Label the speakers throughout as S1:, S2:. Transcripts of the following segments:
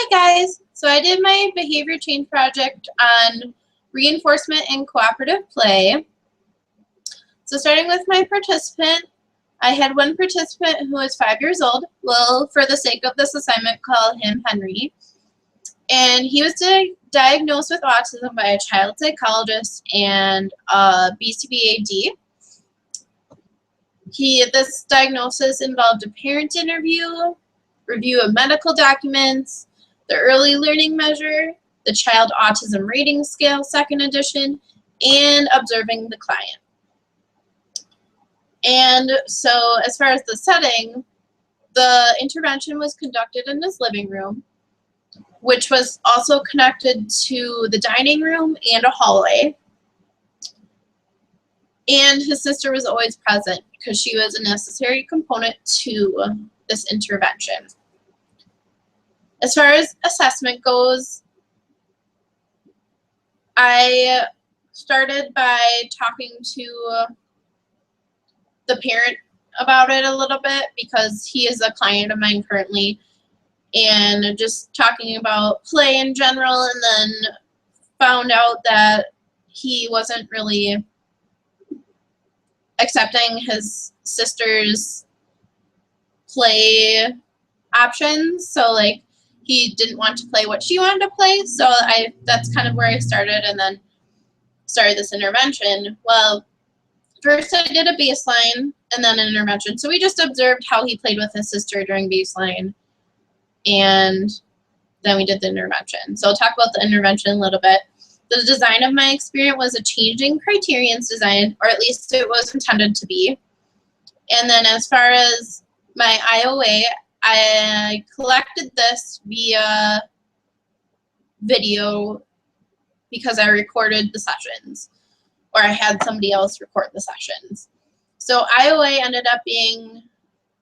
S1: Hi guys! So I did my behavior change project on reinforcement and cooperative play. So starting with my participant, I had one participant who was 5 years old. We'll, for the sake of this assignment, call him Henry. And he was diagnosed with autism by a child psychologist and a BCBAD. This diagnosis involved a parent interview, review of medical documents, the early learning measure, the child autism rating scale, 2nd edition, and observing the client. And so as far as the setting, the intervention was conducted in his living room, which was also connected to the dining room and a hallway. And his sister was always present because she was a necessary component to this intervention. As far as assessment goes, I started by talking to the parent about it a little bit because he is a client of mine currently, and just talking about play in general, and then found out that he wasn't really accepting his sister's play options. So like he didn't want to play what she wanted to play. So that's kind of where I started, and then started this intervention. Well, first I did a baseline and then an intervention. So we just observed how he played with his sister during baseline, and then we did the intervention. So I'll talk about the intervention a little bit. The design of my experiment was a changing criterions design, or at least it was intended to be. And then as far as my IOA, I collected this via video because I recorded the sessions, or I had somebody else record the sessions. So IOA ended up being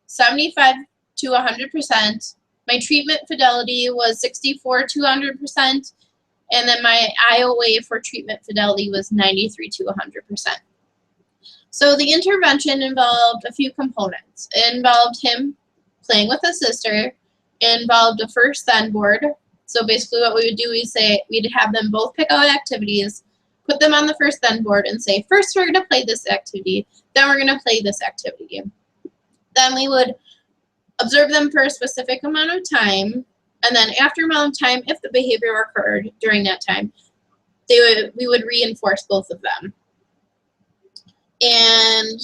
S1: 75 to 100%. My treatment fidelity was 64 to 100%. And then my IOA for treatment fidelity was 93 to 100%. So the intervention involved a few components. It involved him playing with his sister. It involved a first then board. So basically what we would do is we'd have them both pick out activities, put them on the first then board, and say, first we're going to play this activity, then we're going to play this activity. Then we would observe them for a specific amount of time, and then after amount of time, if the behavior occurred during that time, we would reinforce both of them. And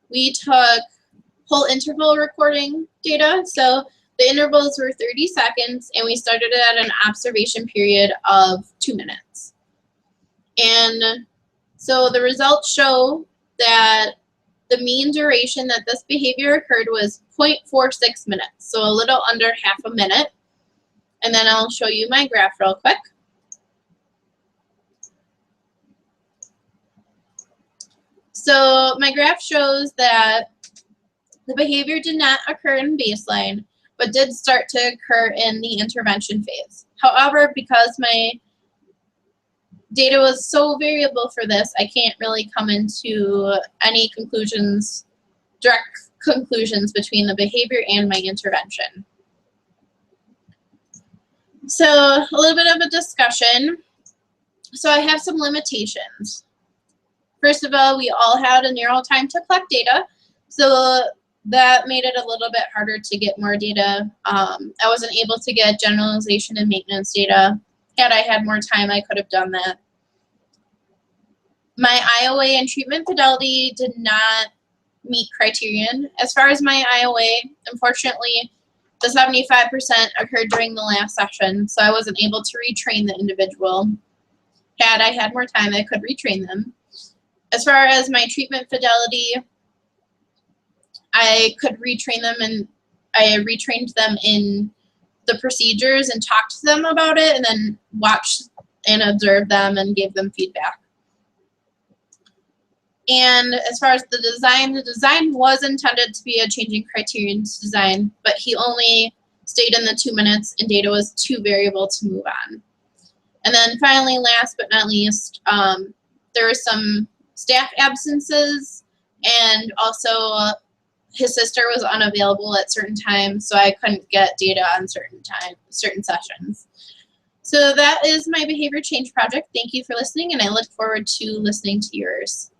S1: we took whole interval recording data. So the intervals were 30 seconds, and we started at an observation period of 2 minutes. And so the results show that the mean duration that this behavior occurred was 0.46 minutes, so a little under half a minute. And then I'll show you my graph real quick. So my graph shows that the behavior did not occur in baseline, but did start to occur in the intervention phase. However, because my data was so variable for this, I can't really come into any conclusions, direct conclusions between the behavior and my intervention. So a little bit of a discussion. So I have some limitations. First of all, we all had a narrow time to collect data, so that made it a little bit harder to get more data. I wasn't able to get generalization and maintenance data. Had I had more time, I could have done that. My IOA and treatment fidelity did not meet criterion. As far as my IOA, unfortunately, the 75% occurred during the last session, so I wasn't able to retrain the individual. Had I had more time, I could retrain them. As far as my treatment fidelity, I could retrain them, and I retrained them in the procedures and talked to them about it, and then watched and observed them and gave them feedback. And as far as the design was intended to be a changing criterion design, but he only stayed in the 2 minutes, and data was too variable to move on. And then finally, last but not least, there were some staff absences and also his sister was unavailable at certain times, so I couldn't get data on certain sessions. So that is my behavior change project. Thank you for listening, and I look forward to listening to yours.